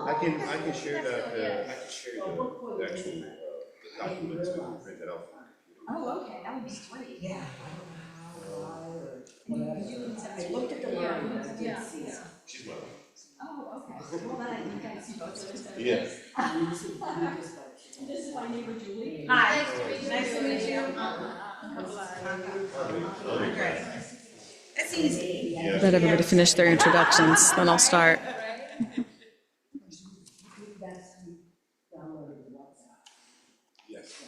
I can share the actual the documents and print it out from the computer. Oh, okay, that would be sweet. Yeah, I don't know why or whatever. I looked at the line, but I didn't see it. She's my wife. Oh, okay. Well, then I think I see both of them. Yeah. This is my neighbor Julie. Hi. Nice to meet you. Great. That's easy. Let everybody finish their introductions, then I'll start. Yes.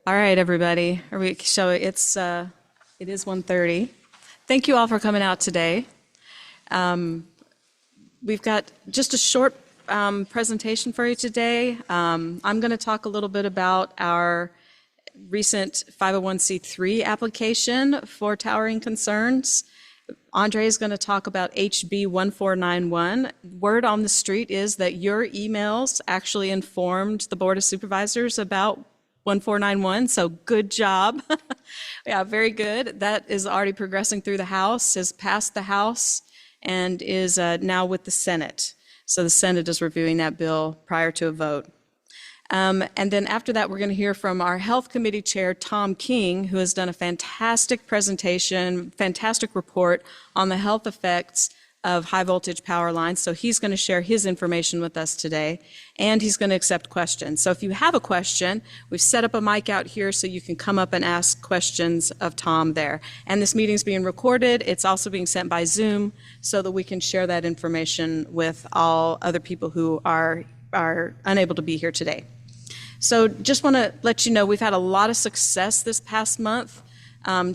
All right, everybody. It is 1:30. Thank you all for coming out today. We've got just a short presentation for you today. I'm going to talk a little bit about our recent 501c3 application for towering concerns. Andre is going to talk about HB 1491. Word on the street is that your emails actually informed the Board of Supervisors about 1491, so good job. Yeah, very good. That is already progressing through the House, has passed the House, and is now with the Senate. So the Senate is reviewing that bill prior to a vote. And then after that, we're going to hear from our Health Committee Chair, Tom King, who has done a fantastic presentation, fantastic report on the health effects of high voltage power lines. So he's going to share his information with us today, and he's going to accept questions. So if you have a question, we've set up a mic out here so you can come up and ask questions of Tom there. And this meeting's being recorded. It's also being sent by Zoom so that we can share that information with all other people who are unable to be here today. So just want to let you know we've had a lot of success this past month.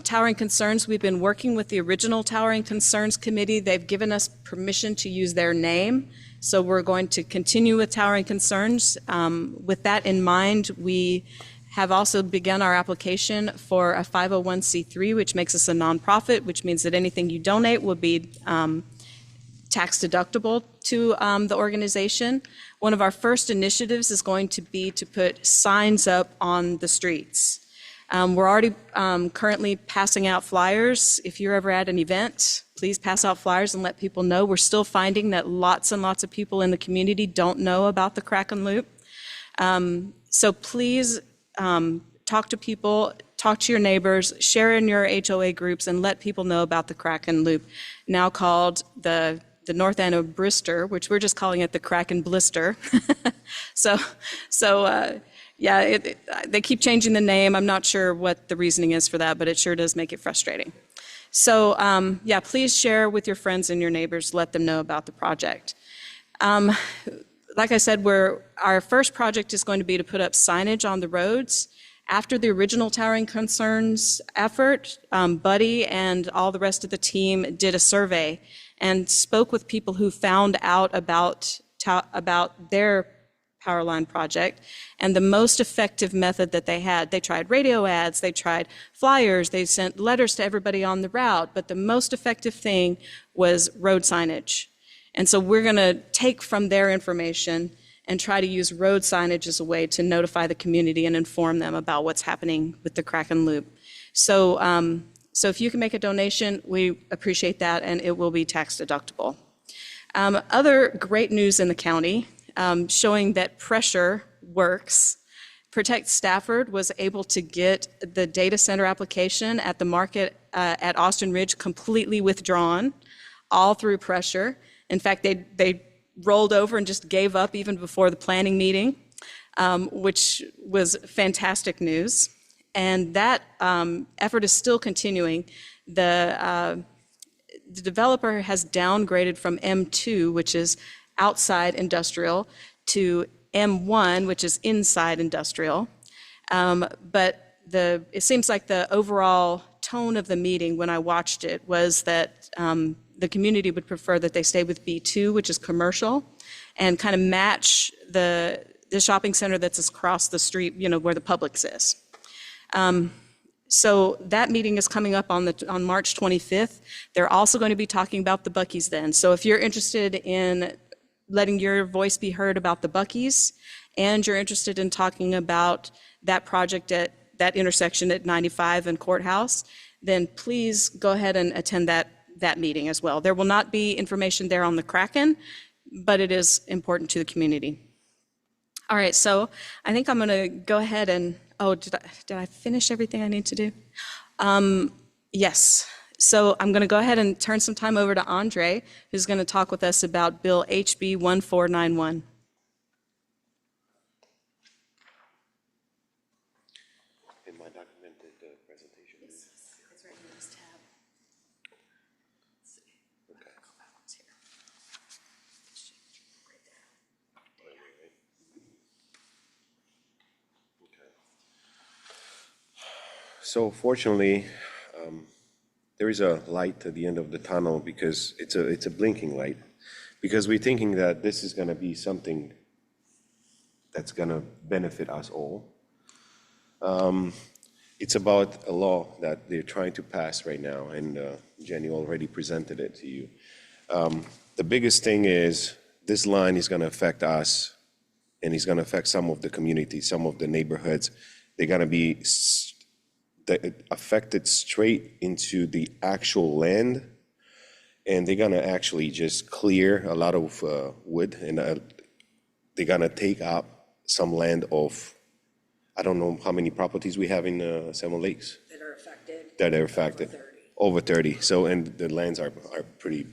Towering Concerns, we've been working with the original Towering Concerns Committee. They've given us permission to use their name. So we're going to continue with Towering Concerns. With that in mind, we have also begun our application for a 501c3, which makes us a nonprofit, which means that anything you donate will be tax deductible to the organization. One of our first initiatives is going to be to put signs up on the streets. We're already currently passing out flyers. If you're ever at an event, please pass out flyers and let people know. We're still finding that lots and lots of people in the community don't know about the Kraken Loop. So please talk to people, talk to your neighbors, share in your HOA groups, and let people know about the Kraken Loop, now called the north end of Brister, which we're just calling it the Kraken Blister. Yeah, they keep changing the name. I'm not sure what the reasoning is for that, but it sure does make it frustrating. So yeah, please share with your friends and your neighbors. Let them know about the project. Like I said, our first project is going to be to put up signage on the roads. After the original Towering Concerns effort, Buddy and all the rest of the team did a survey and spoke with people who found out about their power line project, and the most effective method that they tried radio ads, they tried flyers, they sent letters to everybody on the route, but the most effective thing was road signage. And so we're going to take from their information and try to use road signage as a way to notify the community and inform them about what's happening with the Kraken Loop. So if you can make a donation, we appreciate that, and it will be tax deductible. Other great news in the county, showing that pressure works. Protect Stafford was able to get the data center application at the market at Austin Ridge completely withdrawn, all through pressure. In fact, they rolled over and just gave up even before the planning meeting, which was fantastic news. And that effort is still continuing. The developer has downgraded from M2, which is outside industrial, to M1, which is inside industrial. But it seems like the overall tone of the meeting when I watched it was that the community would prefer that they stay with B2, which is commercial, and kind of match the shopping center that's across the street, where the Publix is. So that meeting is coming up on March 25th. They're also going to be talking about the Buc-ee's then. So if you're interested in letting your voice be heard about the Buc-ee's, and you're interested in talking about that project at that intersection at 95 and Courthouse, then please go ahead and attend that meeting as well. There will not be information there on the Kraken. but it is important to the community. All right, so I think I'm going to go ahead and, oh, did I finish everything I need to do? Yes. So I'm going to go ahead and turn some time over to Andre, who's going to talk with us about Bill HB 1491. In my documented presentation. It's right in this tab. Let's see. Okay. Go backwards here. Right there. Okay. So fortunately, there is a light at the end of the tunnel because it's a blinking light, because we're thinking that this is going to be something that's going to benefit us all. It's about a law that they're trying to pass right now, and Jenny already presented it to you. The biggest thing is this line is going to affect us, and it's going to affect some of the communities, some of the neighborhoods. They're going to be affected straight into the actual land, and they're going to actually just clear a lot of wood, and they're going to take up some land of, I don't know how many properties we have in Seven Lakes That are affected. that are affected. Over 30. So, and the lands are pretty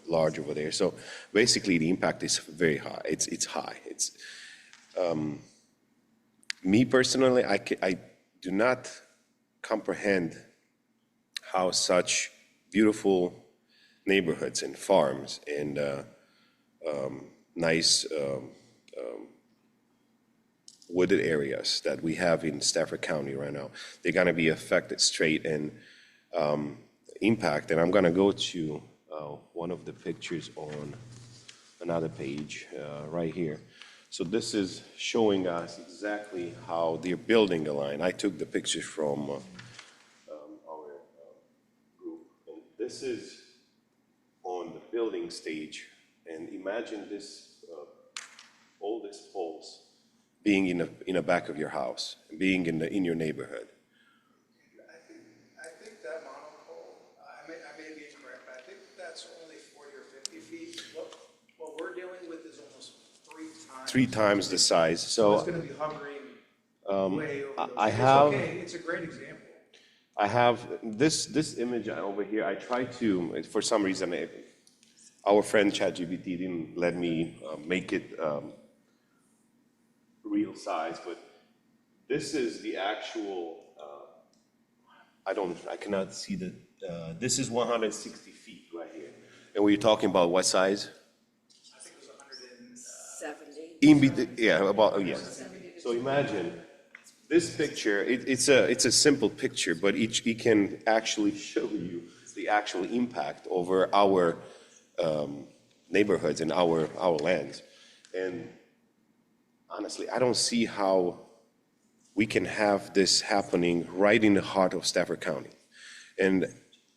large over there. So basically the impact is very high. It's high. It's, me personally, I do not comprehend how such beautiful neighborhoods and farms and nice wooded areas that we have in Stafford County right now, they're going to be affected straight and impact. And I'm going to go to one of the pictures on another page right here. So this is showing us exactly how they're building a line. I took the pictures from our group. And this is on the building stage. And imagine this, all these poles being in the back of your house, being in your neighborhood. I think that monopole, I may be incorrect, but I think that's only 40 or 50 feet. What we're dealing with is almost 3 times. 3 times the size. So It's gonna be hovering way over those. I It's have- okay, it's a great example. I have this image over here. I tried to, for some reason, our friend ChatGPT didn't let me make it real size, but this is the actual, I cannot see the, this is 160 feet right here. And we're talking about what size? I think it was 70. Yeah, about, oh, yeah. So imagine, this picture, it's a simple picture, but it can actually show you the actual impact over our neighborhoods and our lands. And honestly, I don't see how we can have this happening right in the heart of Stafford County. And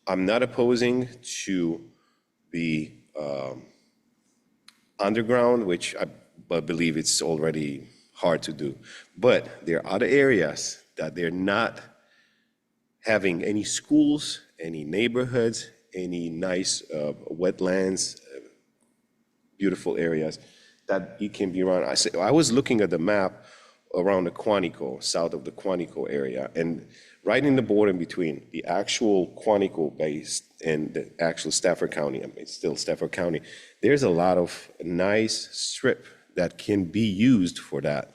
I'm not opposing to the underground, which I believe it's already hard to do. But there are other areas that they're not having any schools, any neighborhoods, any nice wetlands, beautiful areas that it can be around. I was looking at the map around the Quantico, south of the Quantico area, and right in the border between the actual Quantico base and the actual Stafford County, I mean, it's still Stafford County, there's a lot of nice strip that can be used for that.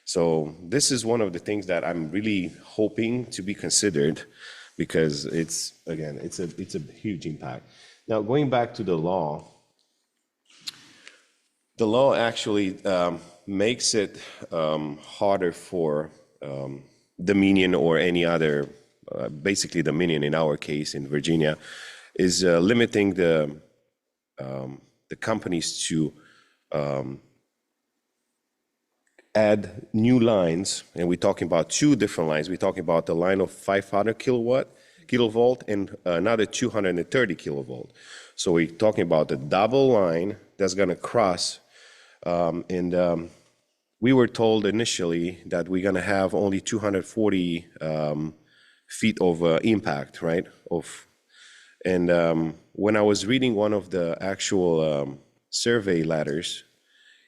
So this is one of the things that I'm really hoping to be considered, because it's, again, it's a huge impact. Now, going back to the law actually makes it harder for Dominion or any other, basically Dominion in our case in Virginia, is limiting the companies to add new lines, and we're talking about 2 different lines. We're talking about the line of 500 kilovolt and another 230 kilovolt. So we're talking about a double line that's going to cross, and we were told initially that we're going to have only 240 feet of impact, right? And when I was reading one of the actual survey letters,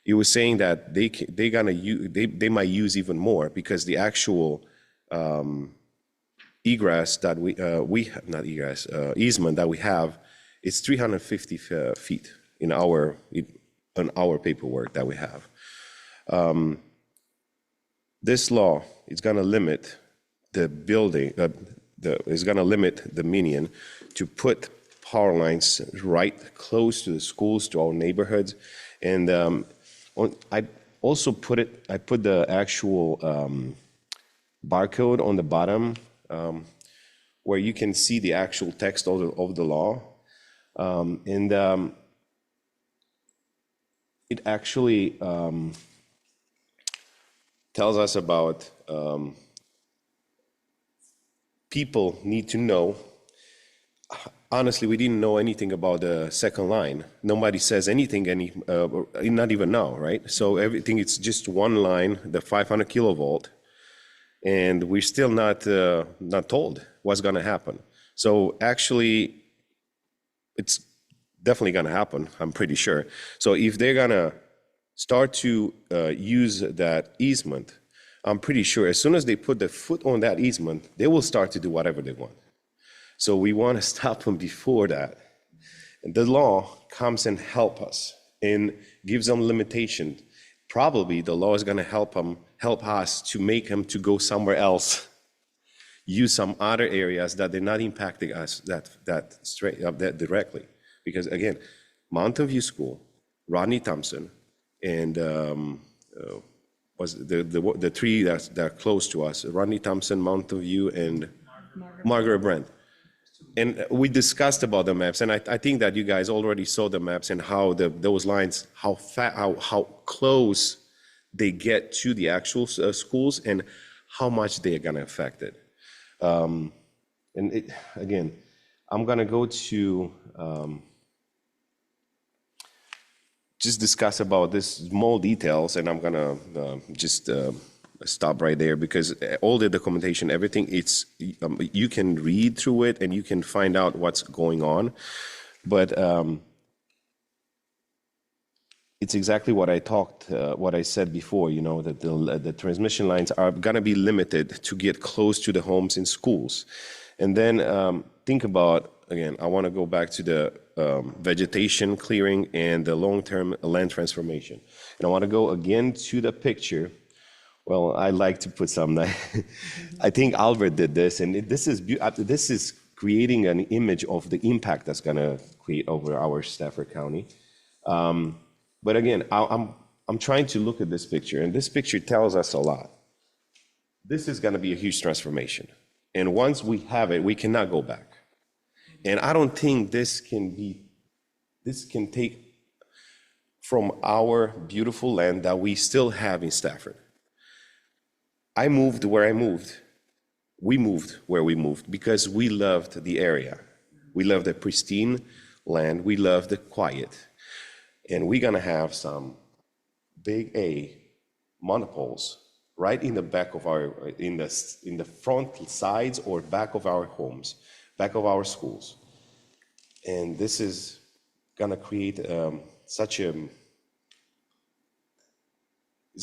it was saying that they might use even more because the actual egress that not egress, easement that we have is 350 feet in our paperwork that we have. This law is going to limit the building, is going to limit the minion to put power lines right close to the schools, to our neighborhoods. And I also put the actual barcode on the bottom where you can see the actual text of the law. It actually tells us about people need to know. Honestly, we didn't know anything about the second line. Nobody says anything, not even now, right? So everything, it's just one line, the 500 kilovolt, and we're still not told what's going to happen. So actually, it's definitely going to happen, I'm pretty sure. So if they're going to start to use that easement, I'm pretty sure as soon as they put their foot on that easement, they will start to do whatever they want. So we want to stop them before that. And the law comes and help us and gives them limitations. Probably the law is going to help us to make them to go somewhere else, use some other areas that they're not impacting us that directly. Because again, Mountain View School, Rodney Thompson, and was the three that are close to us: Rodney Thompson, Mountain View, and Margaret Brent. And we discussed about the maps, and I think that you guys already saw the maps and how those lines, how close they get to the actual schools and how much they are going to affect it. Again, I'm going to go to just discuss about this small details, and I'm going to just stop right there because all the documentation, everything, it's you can read through it and you can find out what's going on. But it's exactly what I said before, that the transmission lines are going to be limited to get close to the homes and schools. And then think about, again, I want to go back to the vegetation clearing and the long-term land transformation. And I want to go again to the picture. Well, I like to put some, I think Albert did this, and this is creating an image of the impact that's going to create over our Stafford County. But again, I'm trying to look at this picture, and this picture tells us a lot. This is going to be a huge transformation. And once we have it, we cannot go back. And I don't think this can take from our beautiful land that we still have in Stafford. I moved where I moved. We moved where we moved because we loved the area. We loved the pristine land. We loved the quiet. And we're going to have some big A monopoles right in the back of in the front sides or back of our homes, back of our schools. And this is going to create it's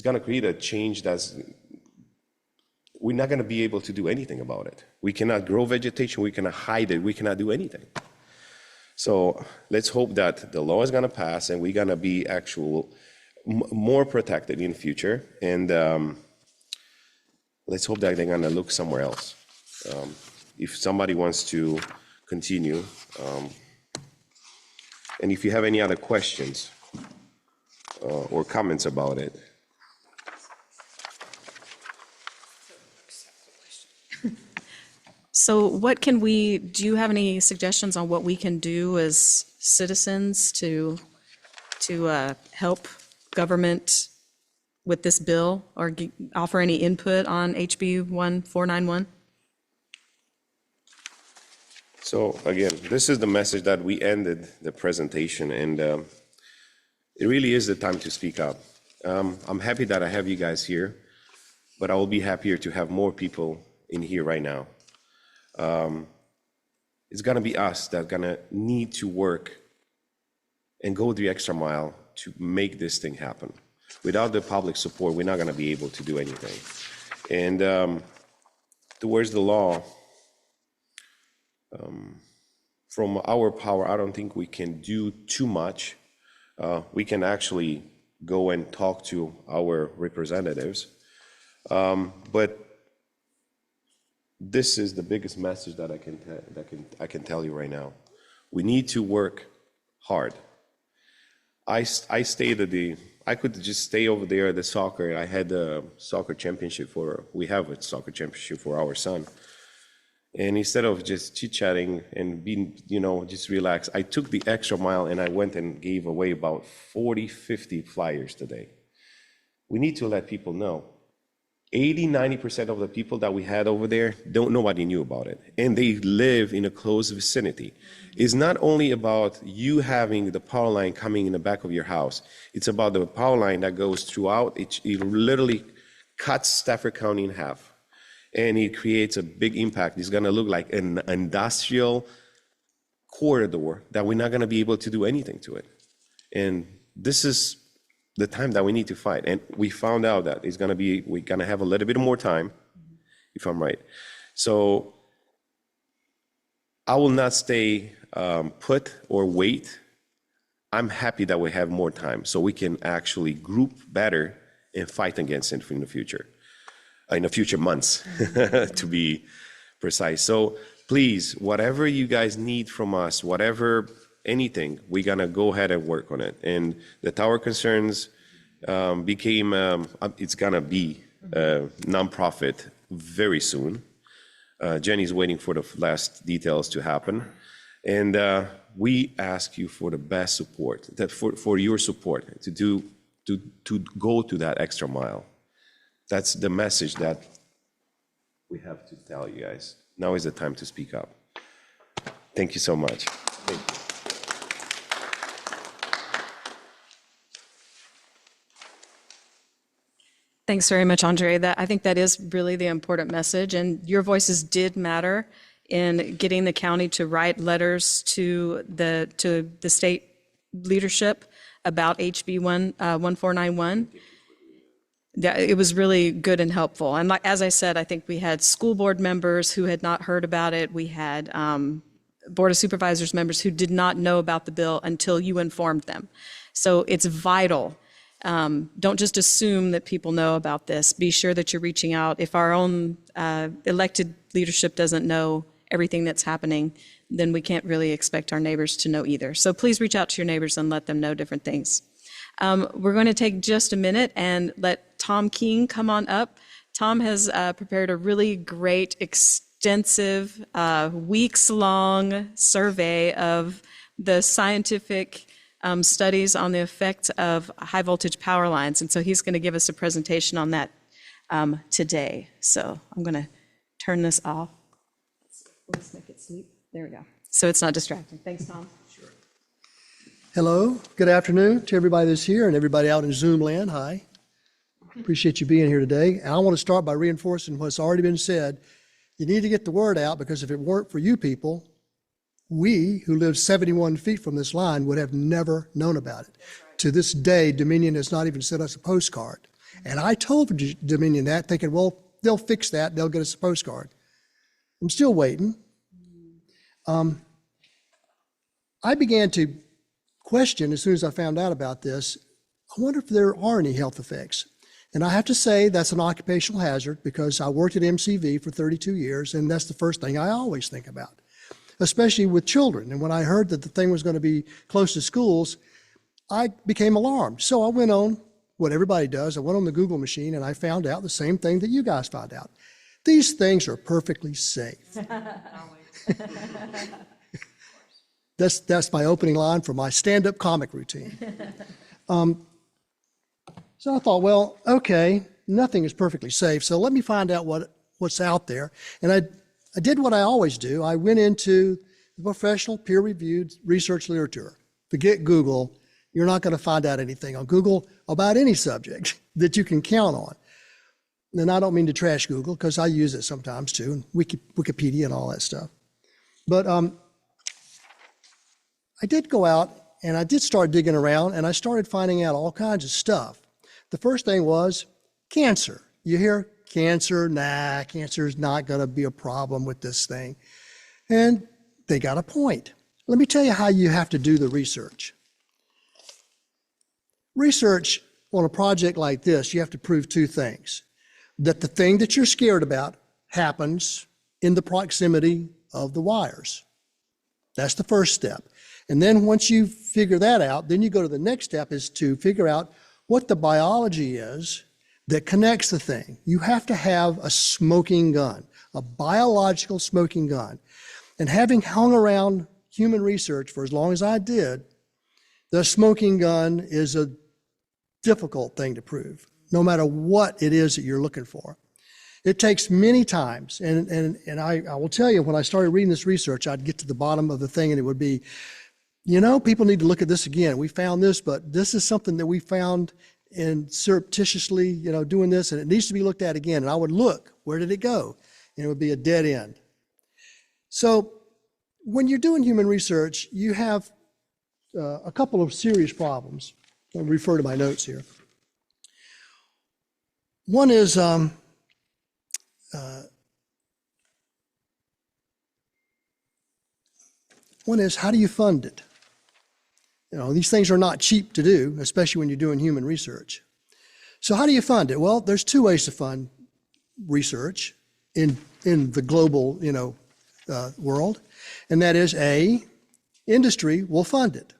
going to create a change we're not going to be able to do anything about it. We cannot grow vegetation, we cannot hide it, we cannot do anything. So let's hope that the law is going to pass and we're going to be more protected in the future. And let's hope that they're going to look somewhere else. If somebody wants to continue, and if you have any other questions or comments about it. So do you have any suggestions on what we can do as citizens to help government with this bill or offer any input on HB 1491? So again, this is the message that we ended the presentation, and it really is the time to speak up. I'm happy that I have you guys here, but I will be happier to have more people in here right now. It's going to be us that are going to need to work and go the extra mile to make this thing happen. Without the public support, we're not going to be able to do anything. And towards the law, from our power, I don't think we can do too much. We can actually go and talk to our representatives. But this is the biggest message that I can tell you right now. We need to work hard. I stayed I could just stay over there at the soccer. I had a soccer championship we have a soccer championship for our son. And instead of just chit-chatting and being, just relaxed, I took the extra mile and I went and gave away about 40, 50 flyers today. We need to let people know. 80-90% of the people that we had over there, nobody knew about it. And they live in a close vicinity. It's not only about you having the power line coming in the back of your house. It's about the power line that goes throughout. It literally cuts Stafford County in half. And it creates a big impact. It's gonna look like an industrial corridor that we're not gonna be able to do anything to it. And this is the time that we need to fight. And we found out that we're gonna have a little bit more time, if I'm right. So I will not stay put or wait. I'm happy that we have more time so we can actually group better and fight against it in the future months, to be precise. So please, whatever you guys need from us, anything, we're gonna go ahead and work on it. And the tower concerns became, it's gonna be a nonprofit very soon. Jenny's waiting for the last details to happen. And we ask you for the best support, for your support, to go to that extra mile. That's the message that we have to tell you guys. Now is the time to speak up. Thank you so much. Thank you. Thanks very much, Andre. I think that is really the important message, and your voices did matter in getting the county to write letters to the state leadership about HB 1491. It was really good and helpful. And as I said, I think we had school board members who had not heard about it. We had Board of Supervisors members who did not know about the bill until you informed them. So it's vital. Don't just assume that people know about this. Be sure that you're reaching out. If our own elected leadership doesn't know everything that's happening, then we can't really expect our neighbors to know either. So please reach out to your neighbors and let them know different things. We're going to take just a minute and let Tom King come on up. Tom has prepared a really great, extensive, weeks-long survey of the scientific studies on the effect of high-voltage power lines. And so he's going to give us a presentation on that today. So I'm going to turn this off. Let's make it sleep. There we go. So it's not distracting. Thanks, Tom. Hello, good afternoon to everybody that's here and everybody out in Zoom land. Hi. Appreciate you being here today. And I want to start by reinforcing what's already been said. You need to get the word out, because if it weren't for you people, we who live 71 feet from this line would have never known about it. Right. To this day, Dominion has not even sent us a postcard. And I told Dominion that, thinking, well, they'll fix that, they'll get us a postcard. I'm still waiting. I began to question, as soon as I found out about this, I wonder if there are any health effects. And I have to say that's an occupational hazard, because I worked at MCV for 32 years, and that's the first thing I always think about, especially with children. And when I heard that the thing was going to be close to schools, I became alarmed. So I went on what everybody does. I went on the Google machine and I found out the same thing that you guys found out. These things are perfectly safe. That's my opening line for my stand-up comic routine. So I thought, well, okay, nothing is perfectly safe, so let me find out what's out there. And I did what I always do. I went into the professional peer-reviewed research literature. Forget Google. You're not going to find out anything on Google about any subject that you can count on. And I don't mean to trash Google, because I use it sometimes too, and Wikipedia and all that stuff. But I did go out and I did start digging around, and I started finding out all kinds of stuff. The first thing was cancer. You hear cancer, nah, cancer is not going to be a problem with this thing. And they got a point. Let me tell you how you have to do the research. Research on a project like this, you have to prove two things. That the thing that you're scared about happens in the proximity of the wires. That's the first step. And then once you figure that out, then you go to the next step is to figure out what the biology is that connects the thing. You have to have a smoking gun, a biological smoking gun. And having hung around human research for as long as I did, the smoking gun is a difficult thing to prove, no matter what it is that you're looking for. It takes many times, and I will tell you, when I started reading this research, I'd get to the bottom of the thing and it would be, you know, people need to look at this again. We found this, but this is something that we found and surreptitiously, you know, doing this, and it needs to be looked at again. And I would look, where did it go? And it would be a dead end. So when you're doing human research, you have a couple of serious problems. I'll refer to my notes here. One is how do you fund it? You know, these things are not cheap to do, especially when you're doing human research. So how do you fund it? Well, there's two ways to fund research in the global, you know, world, and that is A, industry will fund it.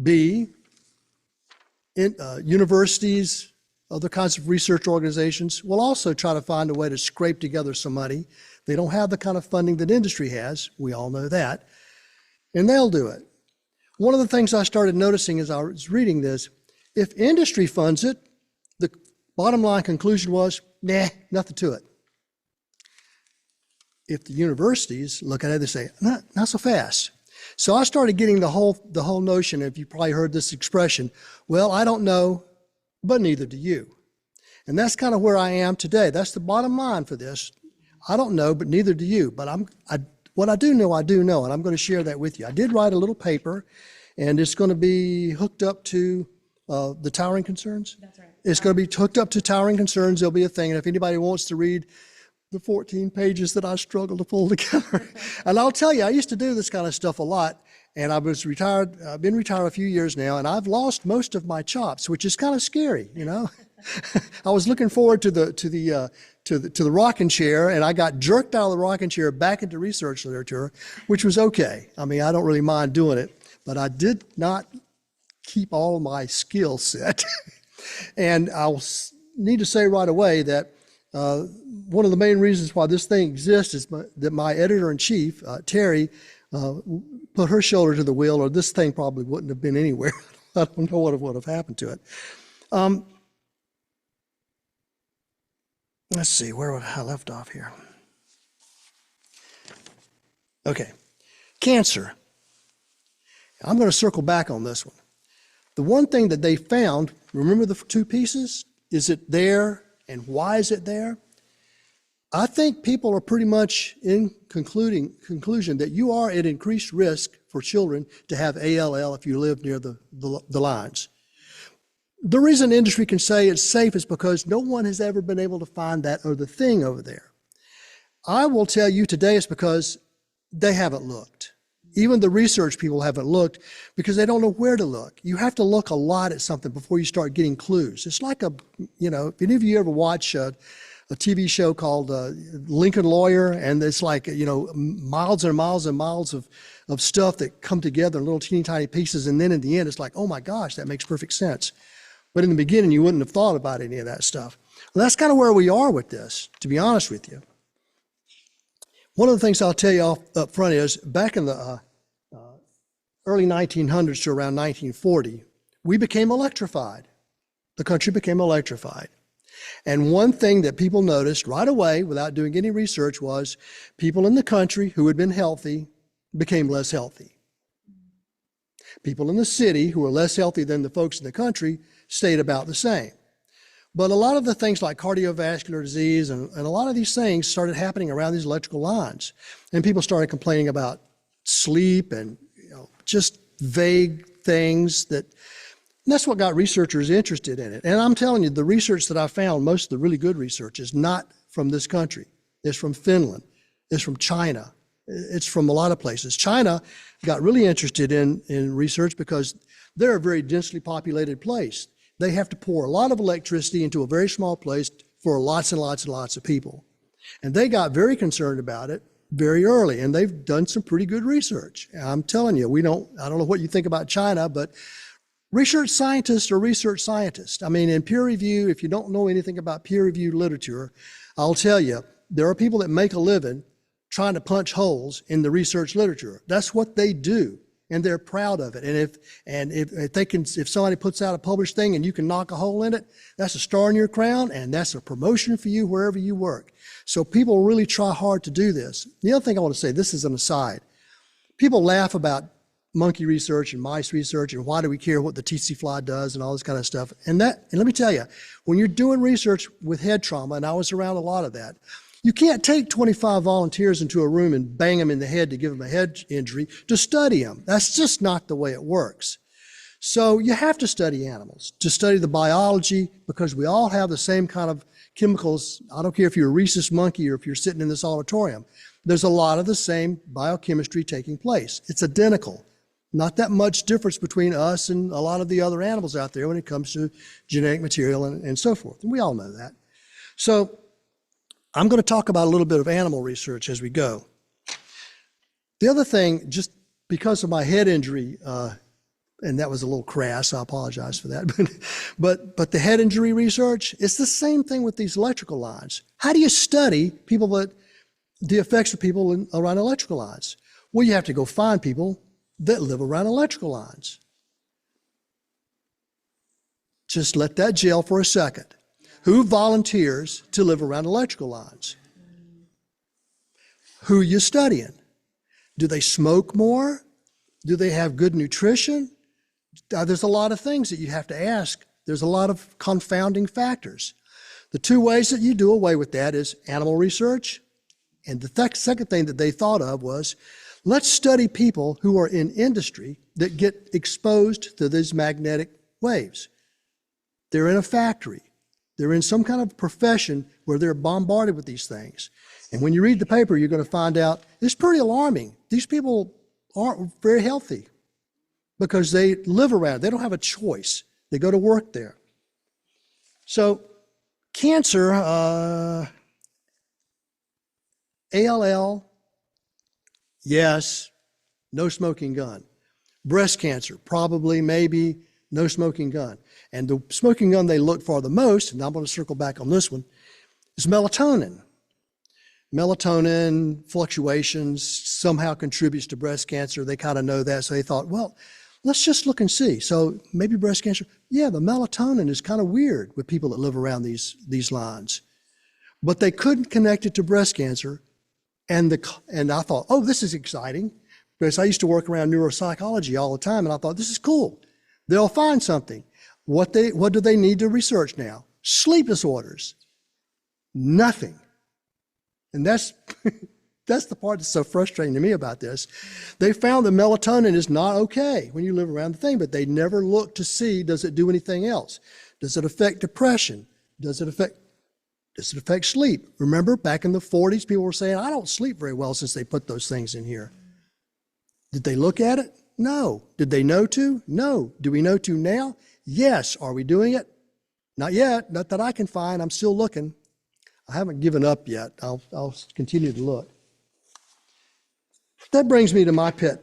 B, universities, other kinds of research organizations will also try to find a way to scrape together some money. They don't have the kind of funding that industry has. We all know that. And they'll do it. One of the things I started noticing as I was reading this, if industry funds it, the bottom line conclusion was, nah, nothing to it. If the universities look at it, they say, not so fast. So I started getting the whole notion, if you probably heard this expression, well, I don't know, but neither do you. And that's kind of where I am today. That's the bottom line for this. I don't know, but neither do you. But what I do know, and I'm going to share that with you. I did write a little paper, and it's going to be hooked up to the towering concerns. That's right. It's going to be hooked up to towering concerns. There'll be a thing, and if anybody wants to read the 14 pages that I struggled to pull together. And I'll tell you, I used to do this kind of stuff a lot, and I was retired. I've been retired a few years now, and I've lost most of my chops, which is kind of scary, you know. I was looking forward to the rocking chair, and I got jerked out of the rocking chair back into research literature, which was okay. I mean, I don't really mind doing it, but I did not keep all my skill set. And I'll need to say right away that one of the main reasons why this thing exists is that my editor-in-chief, Terry, put her shoulder to the wheel, or this thing probably wouldn't have been anywhere. I don't know what would have happened to it. Let's see, where I left off here. Okay, cancer. I'm going to circle back on this one. The one thing that they found, remember the two pieces? Is it there, and why is it there? I think people are pretty much in conclusion that you are at increased risk for children to have ALL if you live near the lines. The reason industry can say it's safe is because no one has ever been able to find that other thing over there. I will tell you today it's because they haven't looked. Even the research people haven't looked because they don't know where to look. You have to look a lot at something before you start getting clues. It's like if any of you ever watch a TV show called Lincoln Lawyer, and it's like, miles and miles and miles of stuff that come together in little teeny tiny pieces, and then in the end it's like, oh my gosh, that makes perfect sense. But in the beginning, you wouldn't have thought about any of that stuff. Well, that's kind of where we are with this, to be honest with you. One of the things I'll tell you up front is back in the early 1900s to around 1940, we became electrified. The country became electrified. And one thing that people noticed right away without doing any research was people in the country who had been healthy became less healthy. People in the city who were less healthy than the folks in the country stayed about the same. But a lot of the things like cardiovascular disease and a lot of these things started happening around these electrical lines. And people started complaining about sleep and just vague things and that's what got researchers interested in it. And I'm telling you, the research that I found, most of the really good research is not from this country. It's from Finland. It's from China. It's from a lot of places. China got really interested in research because they're a very densely populated place. They have to pour a lot of electricity into a very small place for lots and lots and lots of people. And they got very concerned about it very early, and they've done some pretty good research. I'm telling you, I don't know what you think about China, but research scientists are research scientists. I mean, in peer review, if you don't know anything about peer-reviewed literature, I'll tell you, there are people that make a living trying to punch holes in the research literature. That's what they do, and they're proud of it. And if somebody puts out a published thing and you can knock a hole in it, that's a star in your crown, and that's a promotion for you wherever you work. So people really try hard to do this. The other thing I want to say, this is an aside. People laugh about monkey research and mice research and why do we care what the tsetse fly does and all this kind of stuff. And let me tell you, when you're doing research with head trauma, and I was around a lot of that, you can't take 25 volunteers into a room and bang them in the head to give them a head injury to study them. That's just not the way it works. So you have to study animals, to study the biology, because we all have the same kind of chemicals. I don't care if you're a rhesus monkey or if you're sitting in this auditorium. There's a lot of the same biochemistry taking place. It's identical. Not that much difference between us and a lot of the other animals out there when it comes to genetic material and so forth. And we all know that. So I'm going to talk about a little bit of animal research as we go. The other thing, just because of my head injury, and that was a little crass, I apologize for that, but the head injury research, it's the same thing with these electrical lines. How do you study the effects of people around electrical lines? Well, you have to go find people that live around electrical lines. Just let that gel for a second. Who volunteers to live around electrical lines? Who are you studying? Do they smoke more? Do they have good nutrition? There's a lot of things that you have to ask. There's a lot of confounding factors. The two ways that you do away with that is animal research, and the second thing that they thought of was, let's study people who are in industry that get exposed to these magnetic waves. They're in a factory. They're in some kind of profession where they're bombarded with these things. And when you read the paper, you're going to find out it's pretty alarming. These people aren't very healthy because they live around. They don't have a choice. They go to work there. So cancer, ALL, yes, no smoking gun. Breast cancer, probably, maybe, no smoking gun. And the smoking gun they look for the most, and I'm going to circle back on this one, is melatonin. Melatonin fluctuations somehow contributes to breast cancer. They kind of know that, so they thought, well, let's just look and see. So maybe breast cancer. Yeah, the melatonin is kind of weird with people that live around these lines. But they couldn't connect it to breast cancer. And I thought, oh, this is exciting, because I used to work around neuropsychology all the time, and I thought, this is cool. They'll find something. What do they need to research now? Sleep disorders. Nothing. And that's the part that's so frustrating to me about this. They found that melatonin is not okay when you live around the thing, but they never looked to see, does it do anything else? Does it affect depression? Does it affect sleep? Remember, back in the 40s, people were saying, I don't sleep very well since they put those things in here. Did they look at it? No. Did they know to? No. Do we know to now? Yes. Are we doing it? Not yet. Not that I can find. I'm still looking. I haven't given up yet. I'll continue to look. That brings me to my pet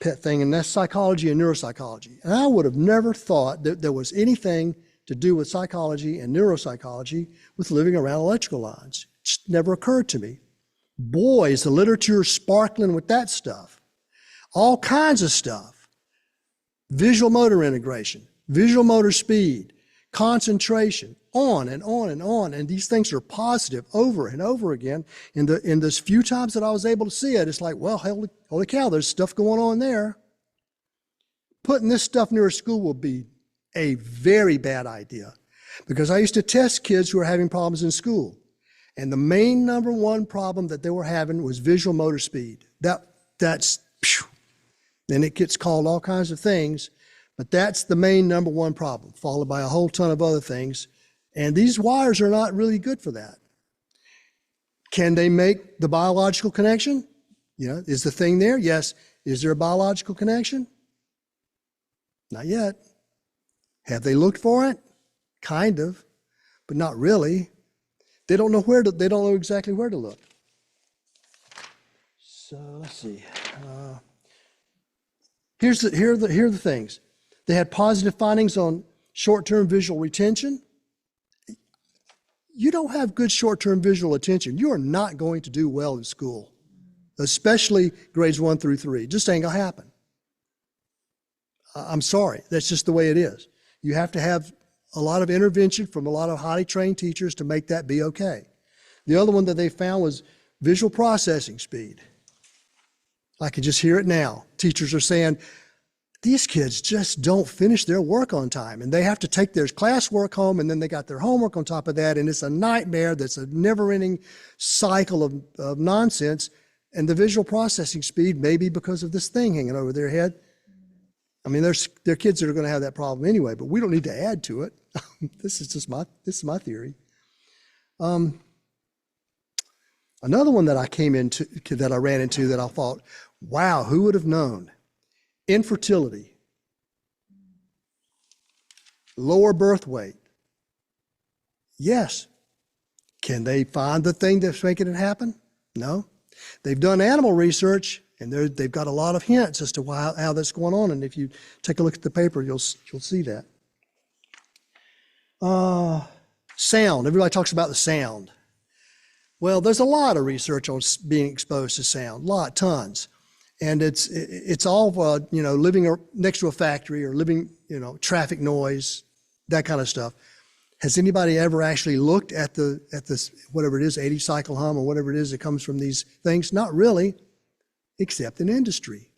thing, and that's psychology and neuropsychology. And I would have never thought that there was anything to do with psychology and neuropsychology with living around electrical lines. It just never occurred to me. Boy, is the literature sparkling with that stuff. All kinds of stuff. Visual motor integration, visual motor speed, concentration, on and on and on. And these things are positive over and over again. In those few times that I was able to see it, it's like, well, holy cow, there's stuff going on there. Putting this stuff near a school will be a very bad idea, because I used to test kids who were having problems in school. And the main number one problem that they were having was visual motor speed. That's and it gets called all kinds of things, but that's the main number one problem, followed by a whole ton of other things. And these wires are not really good for that. Can they make the biological connection? Is the thing there? Yes. Is there a biological connection? Not yet. Have they looked for it? Kind of, but not really. They don't know they don't know exactly where to look. So let's see. Here are the things. They had positive findings on short-term visual retention. You don't have good short-term visual attention, you are not going to do well in school, especially grades 1 through 3. Just ain't gonna happen. I'm sorry, that's just the way it is. You have to have a lot of intervention from a lot of highly trained teachers to make that be okay. The other one that they found was visual processing speed. I can just hear it now. Teachers are saying, these kids just don't finish their work on time, and they have to take their classwork home, and then they got their homework on top of that, and it's a nightmare. That's a never-ending cycle of nonsense, and the visual processing speed may be because of this thing hanging over their head. I mean, there are kids that are going to have that problem anyway, but we don't need to add to it. This is my theory. Another one that I ran into that I thought, wow, who would have known? Infertility, lower birth weight. Yes. Can they find the thing that's making it happen? No. They've done animal research, and they've got a lot of hints as to how that's going on. And if you take a look at the paper, you'll see that. Sound. Everybody talks about the sound. Well, there's a lot of research on being exposed to sound, tons. And it's all, living next to a factory or living, traffic noise, that kind of stuff. Has anybody ever actually looked at this, whatever it is, 80 cycle hum or whatever it is that comes from these things? Not really, except in industry,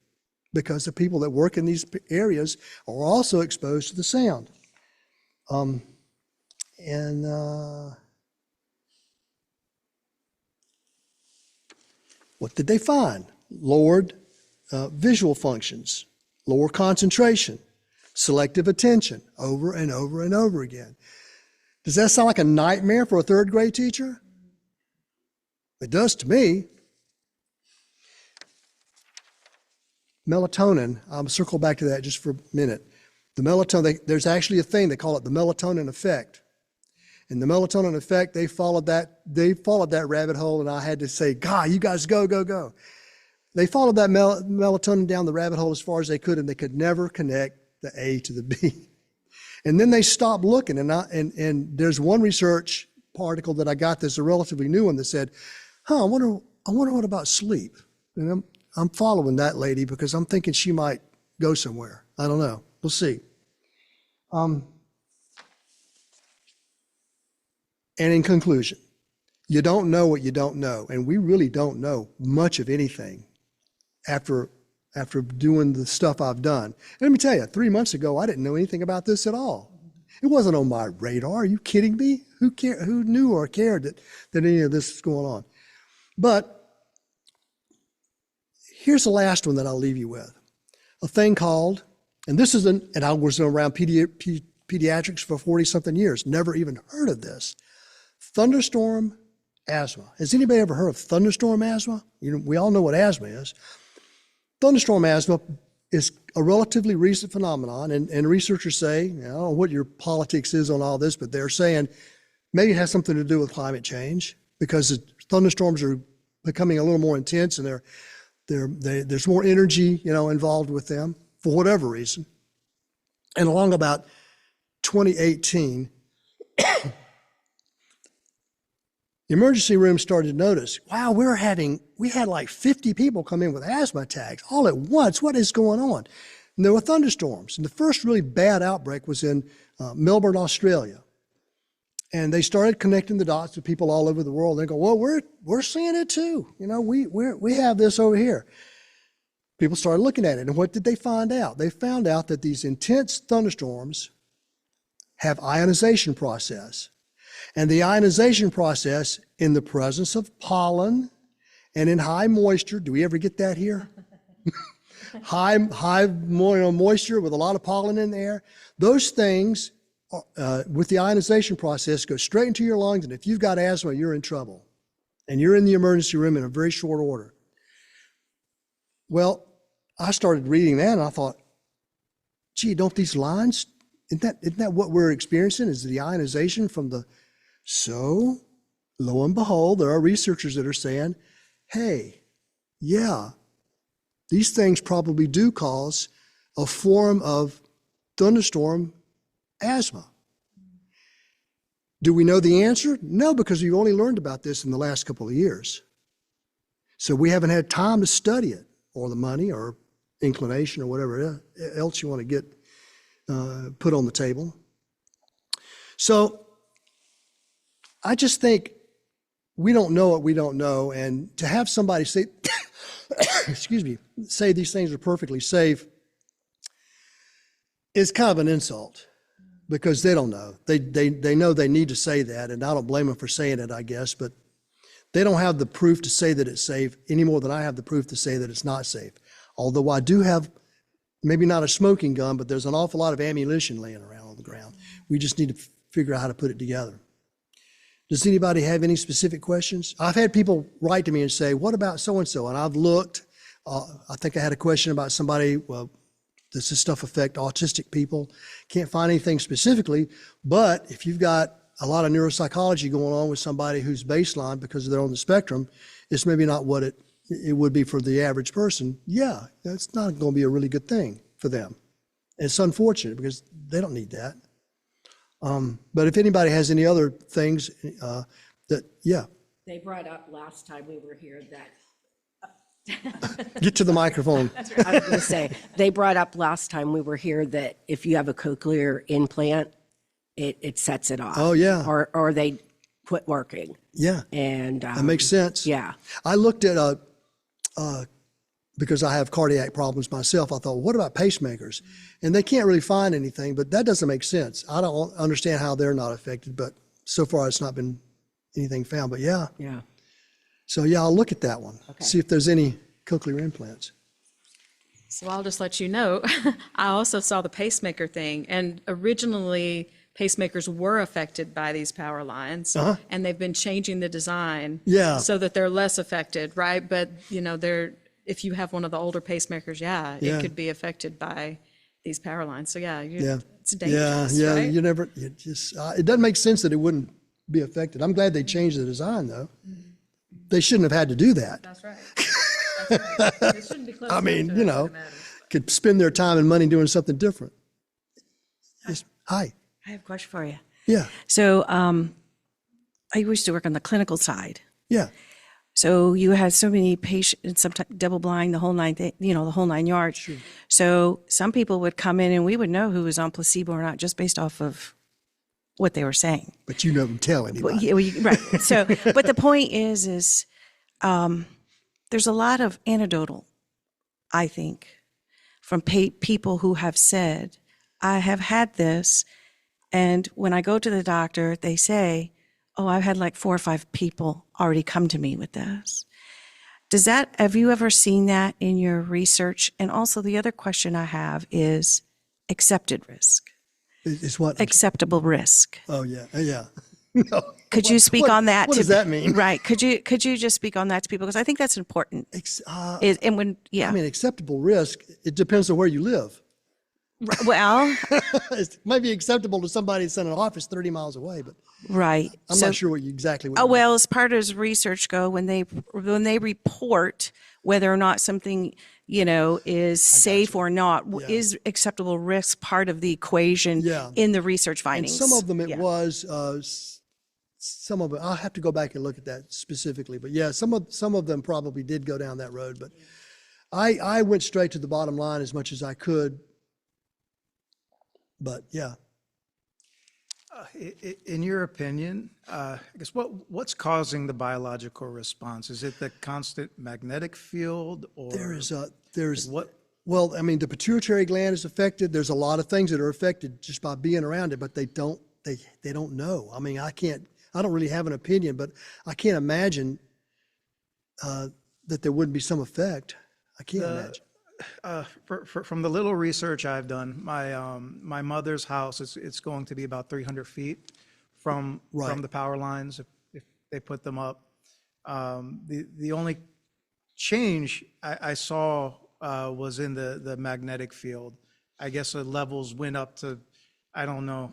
because the people that work in these areas are also exposed to the sound. What did they find? Lowered visual functions, lower concentration, selective attention, over and over and over again. Does that sound like a nightmare for a third grade teacher? It does to me. Melatonin, I'll circle back to that just for a minute. The melatonin, there's actually a thing, they call it the melatonin effect. And the melatonin effect, they followed that rabbit hole, and I had to say, God, you guys go. They followed that melatonin down the rabbit hole as far as they could, and they could never connect the A to the B. And then they stopped looking, and there's one research article that I got that's a relatively new one that said, I wonder what about sleep? And I'm following that lady because I'm thinking she might go somewhere. I don't know. We'll see. And in conclusion, you don't know what you don't know, and we really don't know much of anything after doing the stuff I've done. And let me tell you, 3 months ago, I didn't know anything about this at all. It wasn't on my radar. Are you kidding me? Who knew or cared that any of this was going on? But here's the last one that I'll leave you with. A thing called, and I was around pediatrics for 40-something years, never even heard of this. Thunderstorm asthma. Has anybody ever heard of thunderstorm asthma? We all know what asthma is. Thunderstorm asthma is a relatively recent phenomenon, and researchers say, I don't know what your politics is on all this, but they're saying maybe it has something to do with climate change because the thunderstorms are becoming a little more intense, and there's more energy, involved with them for whatever reason. And along about 2018, the emergency room started to notice, wow, we had like 50 people come in with asthma attacks all at once. What is going on? And there were thunderstorms. And the first really bad outbreak was in Melbourne, Australia. And they started connecting the dots with people all over the world. They go, well, we're seeing it too. We have this over here. People started looking at it. And what did they find out? They found out that these intense thunderstorms have ionization process. And the ionization process in the presence of pollen and in high moisture, do we ever get that here? high moisture with a lot of pollen in the air. Those things, with the ionization process, go straight into your lungs. And if you've got asthma, you're in trouble. And you're in the emergency room in a very short order. Well, I started reading that and I thought, gee, don't these lines, isn't that what we're experiencing, is the ionization from the, so lo and behold, there are researchers that are saying, hey, yeah, these things probably do cause a form of thunderstorm asthma. Do we know the answer? No, because we've only learned about this in the last couple of years. So we haven't had time to study it, or the money, or inclination, or whatever else you want to get put on the table. So I just think we don't know what we don't know, and to have somebody say, excuse me, say these things are perfectly safe is kind of an insult, because they don't know. They know they need to say that, and I don't blame them for saying it, I guess, but they don't have the proof to say that it's safe any more than I have the proof to say that it's not safe. Although I do have, maybe not a smoking gun, but there's an awful lot of ammunition laying around on the ground. We just need to figure out how to put it together. Does anybody have any specific questions? I've had people write to me and say, what about so-and-so? And I've looked. I think I had a question about somebody, well, does this stuff affect autistic people? Can't find anything specifically, but if you've got a lot of neuropsychology going on with somebody who's baseline because they're on the spectrum, it's maybe not what it would be for the average person. Yeah, that's not going to be a really good thing for them. It's unfortunate because they don't need that. But if anybody has any other things yeah. They brought up last time we were here that, Get to the microphone. I was going to say, they brought up last time we were here that if you have a cochlear implant, it sets it off. Oh, yeah. Or they quit working. Yeah, And that makes sense. yeah. I looked at, because I have cardiac problems myself, I thought, what about pacemakers? And they can't really find anything, but that doesn't make sense. I don't understand how they're not affected, but so far it's not been anything found. But yeah, Yeah. so yeah, I'll look at that one, see if there's any cochlear implants. So I'll just let you know, I also saw the pacemaker thing, and originally pacemakers were affected by these power lines, and they've been changing the design Yeah. so that they're less affected, right? But, you know, if you have one of the older pacemakers, Yeah. it could be affected by these power lines. So yeah, Yeah. it's dangerous, Yeah, right? it doesn't make sense that it wouldn't be affected. I'm glad they changed the design, though. They shouldn't have had to do that. That's right. That's right. It shouldn't be close I enough mean, to you it know, to matter. could spend their time and money doing something different. Yes. Hi. I have a question for you. Yeah. So I used to work on the clinical side. Yeah. So you had so many patients, sometimes double blind, the whole the whole 9 yards. Sure. So some people would come in and we would know who was on placebo or not just based off of what they were saying. But you never tell anybody. Well, right. So, but the point is there's a lot of anecdotal, I think, from people who have said, I have had this, and when I go to the doctor, they say, oh, I've had like 4 or 5 people already come to me with this. Have you ever seen that in your research? And also the other question I have is accepted risk, It's what? acceptable risk. Oh, yeah. Yeah. No. Could you speak on that? What does that mean? Right. Could you just speak on that to people? Because I think that's important. And when, yeah. I mean, acceptable risk, it depends on where you live. Well, It might be acceptable to somebody that's in an office 30 miles away, but right. I'm not sure exactly what Oh, you mean. well, as part of his research when they report whether or not something, is safe or not, Yeah. is acceptable risk part of the equation Yeah. in the research And findings? some of them it Yeah. was, some of it, I'll have to go back and look at that specifically. But yeah, some of them probably did go down that road. But I went straight to the bottom line as much as I could. But yeah. In your opinion, I guess what's causing the biological response? Is it the constant magnetic field, or There's what? well, I mean, the pituitary gland is affected. There's a lot of things that are affected just by being around it, but they don't know. I mean, I don't really have an opinion, but I can't imagine that there wouldn't be some effect. I can't imagine. from the little research I've done, my mother's house, it's going to be about 300 feet from Right. the power lines if they put them up. The only change I saw was in the magnetic field. I guess the levels went up to, I don't know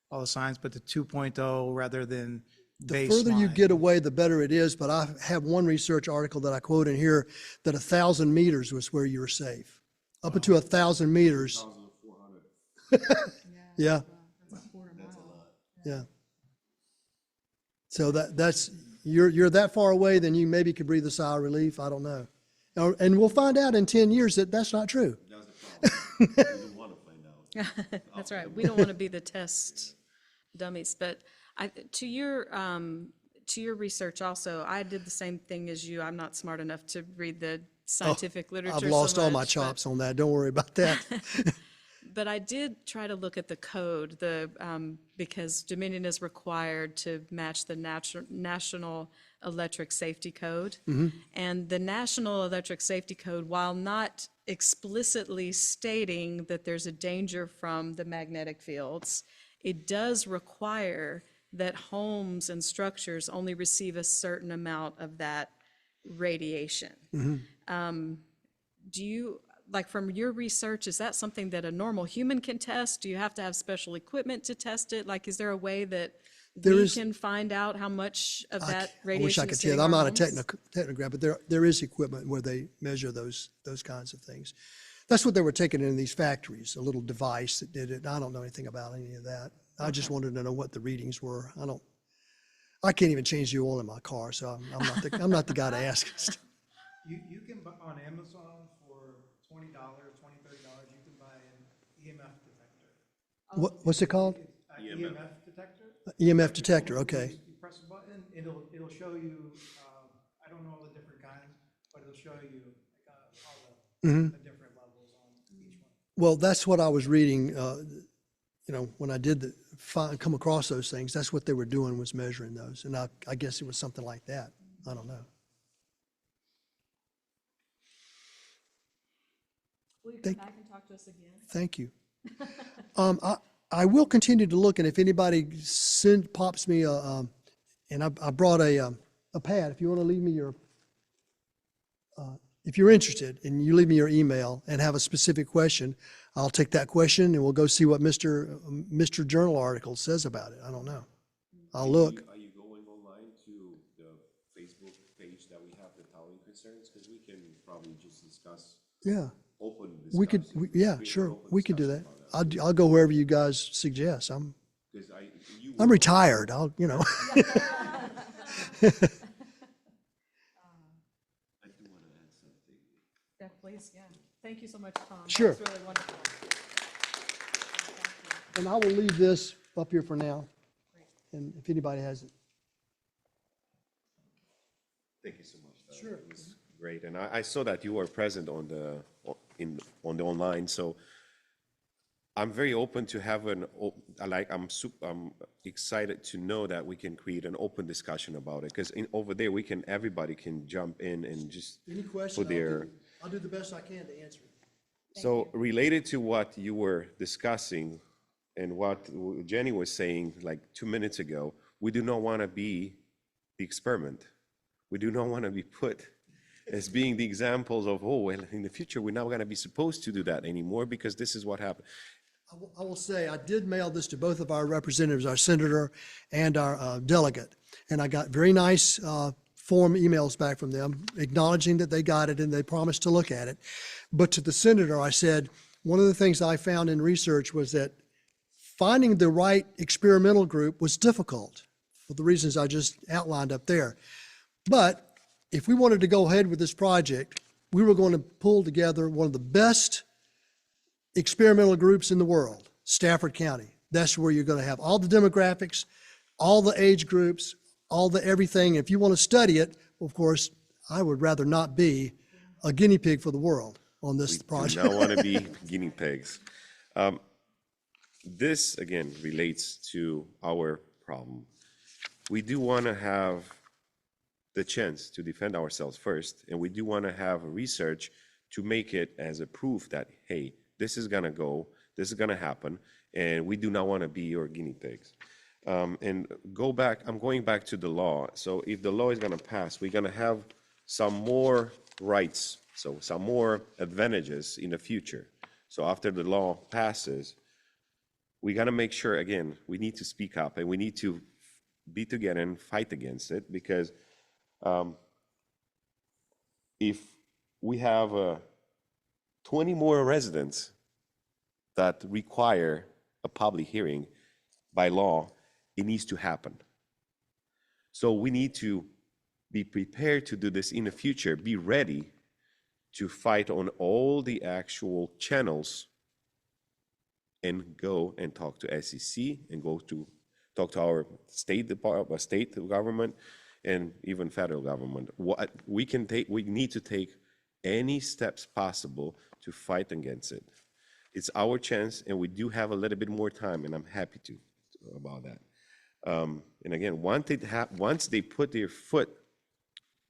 all the signs, but to 2.0 rather than The further you baseline. get away, the better it is. But I have one research article that I quote in here that 1,000 meters was where you were safe. Up to 1,000 meters. Yeah. Yeah. So that's, you're that far away, then you maybe could breathe a sigh of relief. I don't know. And we'll find out in 10 years that that's not true. That's the problem. We don't want to find out. That's right. We don't want to be the test dummies. But to your research also, I did the same thing as you. I'm not smart enough to read the scientific literature. I've lost so all my much, chops on that. Don't worry about that. But I did try to look at the code, because Dominion is required to match the National Electric Safety Code. And the National Electric Safety Code, while not explicitly stating that there's a danger from the magnetic fields, it does require that homes and structures only receive a certain amount of that radiation. Do you, like from your research, is that something that a normal human can test? Do you have to have special equipment to test it? Like, is there a way that we can find out how much of that I radiation wish I is could hitting tell. I'm our not a homes? technograph, but there is equipment where they measure those kinds of things. That's what they were taking in these factories, a little device that did it. I don't know anything about any of that. I just wanted to know what the readings were. I can't even change the oil in my car, so I'm not the guy to ask. You can buy on Amazon for $20, $30, you can buy an EMF detector. What's it called? EMF detector. EMF detector, okay. You press a button, it'll show you, I don't know all the different kinds, but it'll show you all the different levels on each one. Well, that's what I was reading, when I did come across those things, that's what they were doing, was measuring those. And I guess it was something like that. I don't know. Will you come Thank- back and talk to us again? Thank you. I will continue to look, and if anybody pops me and I brought a pad, if you want to leave me your, if you're interested and you leave me your email and have a specific question, I'll take that question and we'll go see what Mr. Journal article says about it. I don't know. I'll look. Are you going online to the Facebook page that we have, the towering concerns? Because we can probably just discuss, Yeah, open we could, discuss. yeah, Create sure, an open we could do that. discussion about I'll go wherever you guys suggest. I'm Because you I'm were- retired. I do want to add something. Yeah, please, yeah. Thank you so much, Tom. Sure. That's really wonderful. And I will leave this up here for now. And if anybody has it. Thank you so much. Sure. It was great. And I saw that you were present on the online, so I'm very open to have I'm excited to know that we can create an open discussion about it, because over there, everybody can jump in and just Any question, put their. I'll do the best I can to answer it. So related to what you were discussing and what Jenny was saying like 2 minutes ago, we do not want to be the experiment. We do not want to be put as being the examples of, oh, well, in the future, we're not going to be supposed to do that anymore because this is what happened. I will say, I did mail this to both of our representatives, our senator and our delegate. And I got very nice form emails back from them acknowledging that they got it and they promised to look at it. But to the senator, I said, one of the things I found in research was that finding the right experimental group was difficult for the reasons I just outlined up there. But if we wanted to go ahead with this project, we were going to pull together one of the best experimental groups in the world, Stafford County. That's where you're going to have all the demographics, all the age groups, all the everything. If you want to study it, of course, I would rather not be a guinea pig for the world on this Do project. not want to be guinea pigs. This, again, relates to our problem. We do want to have the chance to defend ourselves first, and we do want to have research to make it as a proof that, hey, this is gonna go, this is gonna happen, and we do not wanna be your guinea pigs. And I'm going back to the law. So if the law is gonna pass, we're gonna have some more rights, so some more advantages in the future. So after the law passes, we gotta make sure, again, we need to speak up and we need to be together and fight against it, because if we have 20 more residents that require a public hearing by law, it needs to happen. So we need to be prepared to do this in the future, be ready to fight on all the actual channels and go and talk to SEC and go to talk to our state department, state government, and even federal government. What we can take, we need to take any steps possible to fight against it. It's our chance, and we do have a little bit more time, and I'm happy to about that. And again, once they put their foot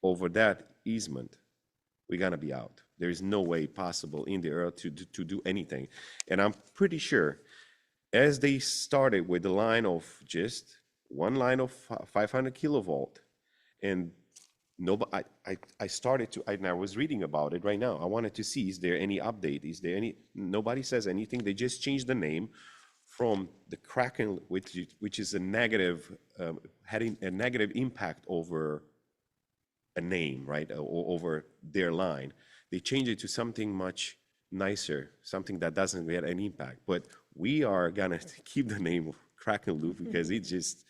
over that easement, we're gonna be out. There is no way possible in the earth to do anything. And I'm pretty sure, as they started with the line of just one line of 500 kilovolt, and nobody, I started to, and I was reading about it right now. I wanted to see, is there any update? Is there any, nobody says anything. They just changed the name from the Kraken, which is a negative, having a negative impact over a name, right, over their line. They changed it to something much nicer, something that doesn't get an impact. But we are gonna keep the name of Kraken Loop because it just,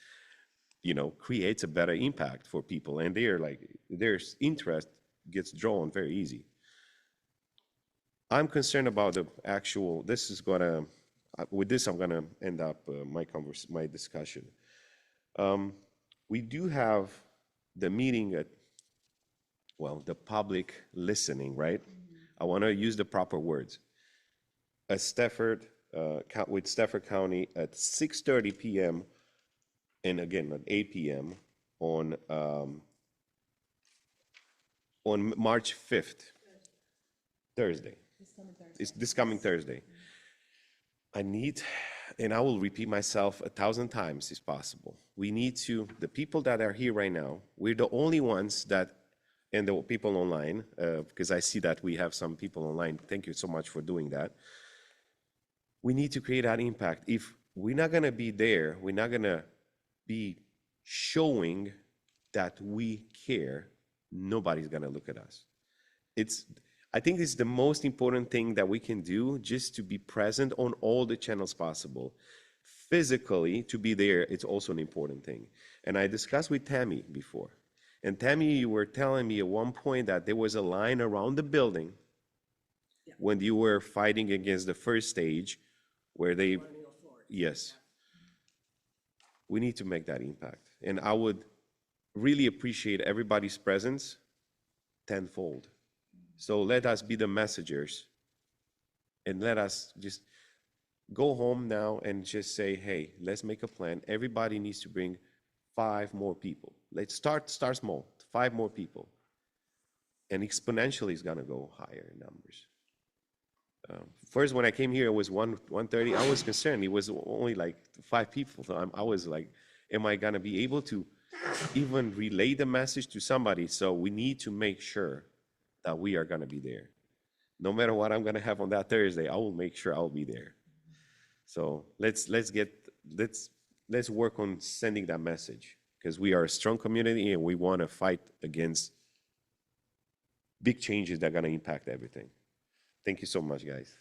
you know, creates a better impact for people, and they're like, their interest gets drawn very easy. I'm concerned about the actual, this is gonna, with this I'm gonna end up my discussion. We do have the meeting at, well, the public listening, right? I wanna use the proper words. At Stafford, with Stafford County at 6:30 p.m. and again at 8 p.m. on March 5th, Thursday. It's this coming Thursday. I need, and I will repeat myself 1,000 times if possible. We need to, the people that are here right now, we're the only ones that, and the people online, because I see that we have some people online. Thank you so much for doing that. We need to create that impact. If we're not gonna be there, we're not gonna be showing that we care, nobody's gonna look at us. I think it's the most important thing that we can do, just to be present on all the channels possible. Physically, to be there, it's also an important thing. And I discussed with Tammy before. And Tammy, you were telling me at one point that there was a line around the building when you were fighting against the first stage where they, yes. We need to make that impact. And I would really appreciate everybody's presence tenfold. So let us be the messengers, and let us just go home now and just say, hey, let's make a plan. Everybody needs to bring 5 more people. Let's start small, 5 more people. And exponentially it's gonna go higher in numbers. First, when I came here, it was 130. I was concerned. It was only like 5 people. So I was like, am I gonna be able to even relay the message to somebody? So we need to make sure that we are gonna be there. No matter what I'm gonna have on that Thursday, I will make sure I'll be there. So let's work on sending that message, because we are a strong community and we wanna fight against big changes that are gonna impact everything. Thank you so much, guys.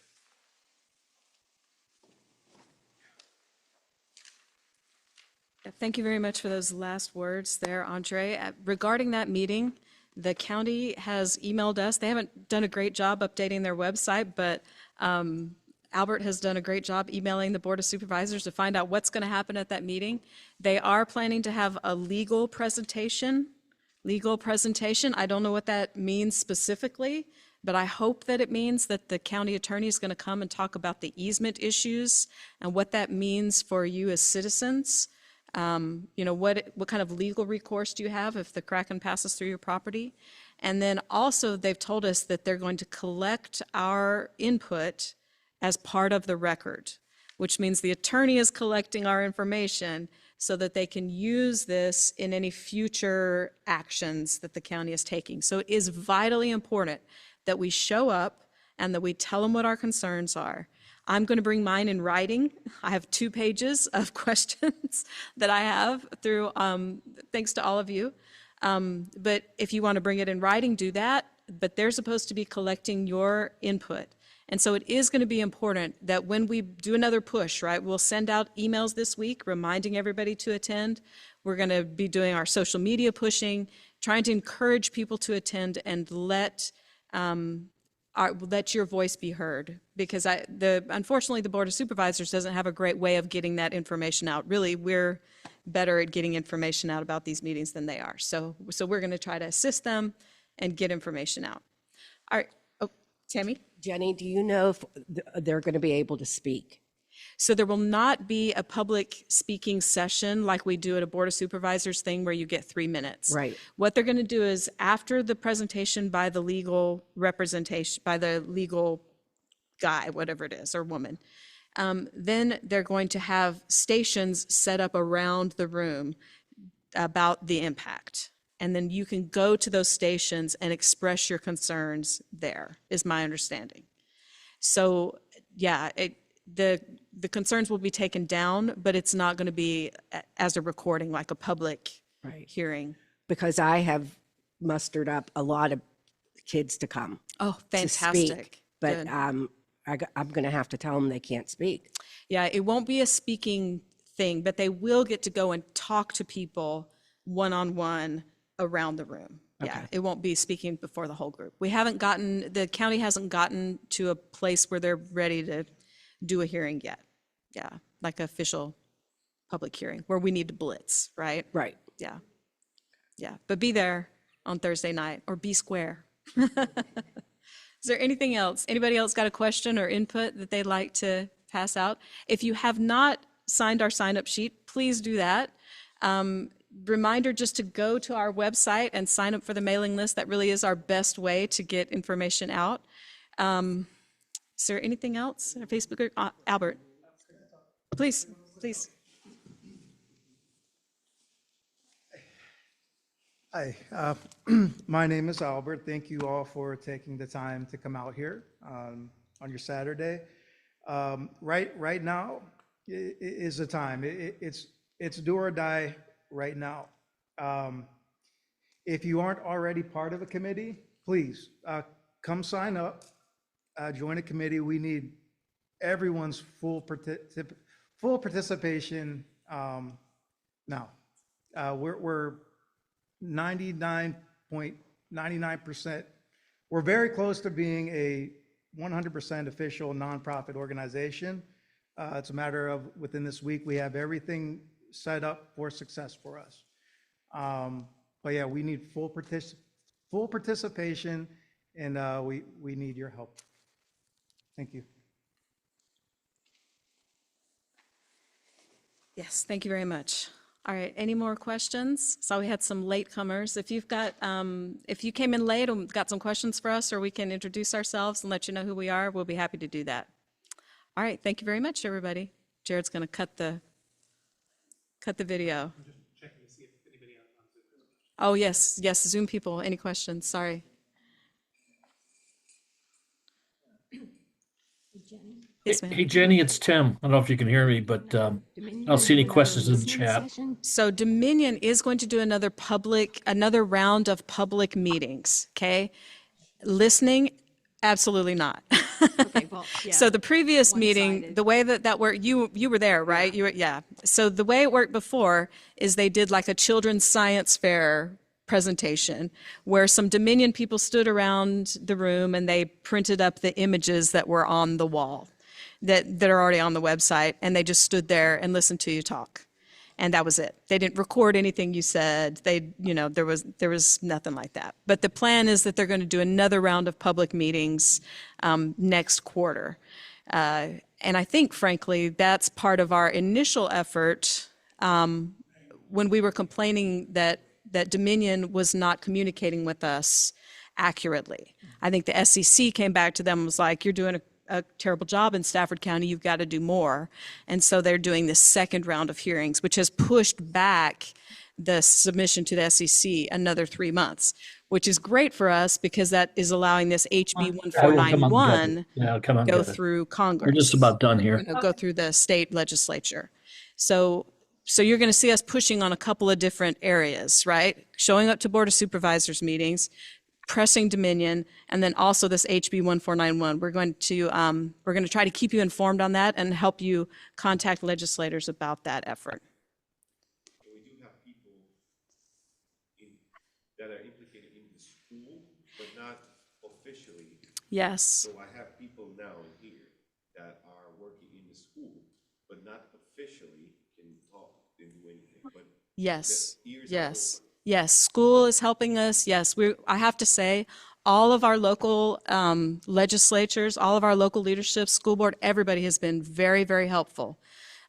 Thank you very much for those last words there, Andre. Regarding that meeting, the county has emailed us. They haven't done a great job updating their website, but Albert has done a great job emailing the Board of Supervisors to find out what's going to happen at that meeting. They are planning to have a legal presentation. I don't know what that means specifically, but I hope that it means that the county attorney is going to come and talk about the easement issues and what that means for you as citizens. You know, what kind of legal recourse do you have if the Kraken passes through your property? And then also they've told us that they're going to collect our input as part of the record, which means the attorney is collecting our information so that they can use this in any future actions that the county is taking. So it is vitally important that we show up and that we tell them what our concerns are. I'm going to bring mine in writing. I have 2 pages of questions that I have through, thanks to all of you. But if you want to bring it in writing, do that. But they're supposed to be collecting your input. And so it is going to be important that when we do another push, right, we'll send out emails this week reminding everybody to attend. We're going to be doing our social media pushing, trying to encourage people to attend and let your voice be heard. Because unfortunately, the Board of Supervisors doesn't have a great way of getting that information out. Really, we're better at getting information out about these meetings than they are. So we're going to try to assist them and get information out. All right. Oh, Tammy? Jenny, do you know if they're going to be able to speak? So there will not be a public speaking session like we do at a Board of Supervisors thing where you get 3 minutes. Right. What they're going to do is after the presentation by the legal representation, by the legal guy, whatever it is, or woman, then they're going to have stations set up around the room about the impact. And then you can go to those stations and express your concerns there, is my understanding. So, yeah, the concerns will be taken down, but it's not going to be as a recording, like a public hearing. Because I have mustered up a lot of kids to come. Oh, to fantastic. speak, but Good. I'm going to have to tell them they can't speak. Yeah, it won't be a speaking thing, but they will get to go and talk to people one-on-one around the room. Yeah, Okay. it won't be speaking before the whole group. The county hasn't gotten to a place where they're ready to do a hearing yet. Yeah, like an official public hearing where we need to blitz, right? Right. Yeah. Yeah, but be there on Thursday night or be square. Is there anything else? Anybody else got a question or input that they'd like to pass out? If you have not signed our sign-up sheet, please do that. Reminder just to go to our website and sign up for the mailing list. That really is our best way to get information out. Is there anything else? Facebook or Albert? Please. Hi, my name is Albert. Thank you all for taking the time to come out here on your Saturday. Right now is the time. It's do or die right now. If you aren't already part of a committee, please come sign up, join a committee. We need everyone's full participation now. We're 99.99%. We're very close to being a 100% official nonprofit organization. It's a matter of within this week, we have everything set up for success for us. But yeah, we need full participation, and we need your help. Thank you. Yes, thank you very much. All right, any more questions? So we had some latecomers. If you've got, if you came in late and got some questions for us, or we can introduce ourselves and let you know who we are, we'll be happy to do that. All right, thank you very much, everybody. Jared's going to cut the video. I'm just checking to see if anybody on Zoom has questions. Oh, yes, Zoom people, any questions? Sorry. Yes, ma'am. Hey, Jenny, it's Tim. I don't know if you can hear me, but I don't see any questions in the chat. So Dominion is going to do another round of public meetings, okay? Listening, absolutely not. Okay, well, yeah. So the previous meeting, One-sided. the way that worked, you were there, right? Yeah. So the way it worked before is they did like a children's science fair presentation where some Dominion people stood around the room and they printed up the images that were on the wall that are already on the website, and they just stood there and listened to you talk. And that was it. They didn't record anything you said. There was nothing like that. But the plan is that they're going to do another round of public meetings next quarter. And I think, frankly, that's part of our initial effort when we were complaining that Dominion was not communicating with us accurately. I think the SEC came back to them and was like, you're doing a terrible job in Stafford County, you've got to do more. And so they're doing this second round of hearings, which has pushed back the submission to the SEC another 3 months, which is great for us because that is allowing this HB 1491 Yeah, come on. go through Congress. We're just about done here. Go through the state legislature. So you're going to see us pushing on a couple of different areas, right? Showing up to Board of Supervisors meetings, pressing Dominion, and then also this HB 1491. We're going to try to keep you informed on that and help you contact legislators about that effort. We do have people that are implicated in the school, but not officially. Yes. So I have people now in here that are working in the school, but not officially can talk and do anything. But Yes. the ears are Yes. open. Yes. School is helping us. Yes. I have to say, all of our local legislatures, all of our local leadership, school board, everybody has been very, very helpful.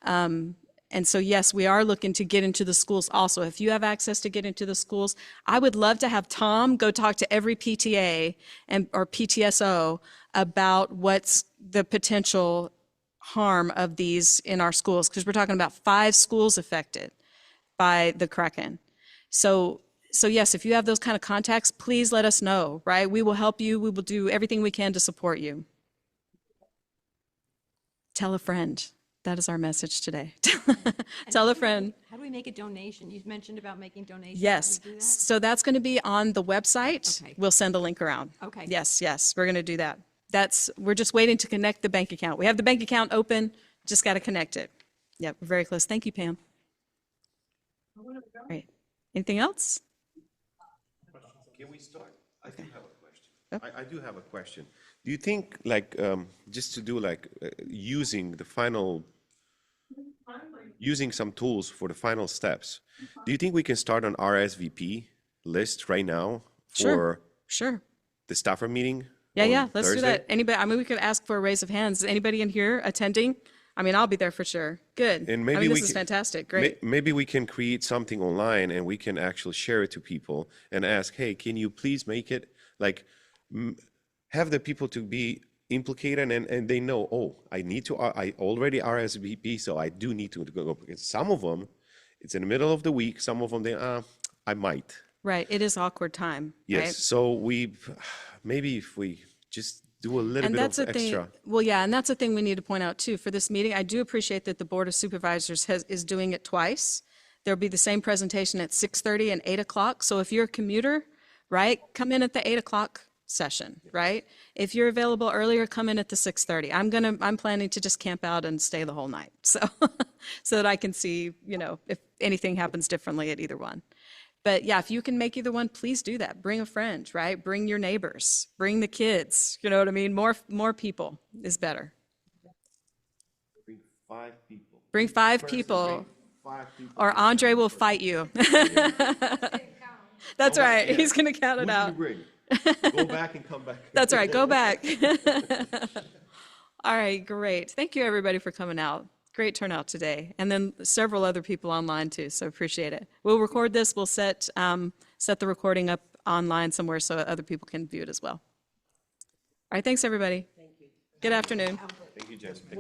And so, yes, we are looking to get into the schools also. If you have access to get into the schools, I would love to have Tom go talk to every PTA or PTSO about what's the potential harm of these in our schools, because we're talking about 5 schools affected by the Kraken. So yes, if you have those kind of contacts, please let us know, right? We will help you. We will do everything we can to support you. Tell a friend. That is our message today. Tell a friend. How do we make a donation? You mentioned about making donations. Yes. Can we do that? So that's going to be on the website. Okay. We'll send a link around. Okay. Yes, we're going to do that. We're just waiting to connect the bank account. We have the bank account open, just got to connect it. Yeah, we're very close. Thank you, Pam. Great. Anything else? Can we start? I do have a question. I do have a question. Do you think, like, just to do like using some tools for the final steps, do you think we can start an RSVP list right now for Sure. the staffer meeting? Yeah, on let's do Thursday? that. Anybody, I mean, we could ask for a raise of hands. Is anybody in here attending? I mean, I'll be there for sure. Good. And maybe I mean, we this is can- fantastic. Great. Maybe we can create something online and we can actually share it to people and ask, hey, can you please make it like have the people to be implicated and they know, oh, I already RSVP, so I do need to go, because some of them, it's in the middle of the week. Some of them, I might. Right. It is awkward time. Yes. Right? So maybe if we just do a little And bit that's of the thing. extra. Well, yeah, and that's the thing we need to point out too. For this meeting, I do appreciate that the Board of Supervisors is doing it twice. There'll be the same presentation at 6:30 and 8 o'clock. So if you're a commuter, right, come in at the 8 o'clock session, right? If you're available earlier, come in at the 6:30. I'm planning to just camp out and stay the whole night, so that I can see, if anything happens differently at either one. But yeah, if you can make either one, please do that. Bring a friend, right? Bring your neighbors, bring the kids. You know what I mean? More people is better. Bring 5 people. Bring 5 people, 5 people. or Andre will fight you. That's right. yeah. He's going to count it Who did you out. bring? Go back and come back. That's right. Go back. All right. Great. Thank you, everybody, for coming out. Great turnout today. And then several other people online, too, so appreciate it. We'll record this. We'll set the recording up online somewhere so other people can view it as well. All right. Thanks, everybody. Thank you. Good afternoon. Thank you, Jessica.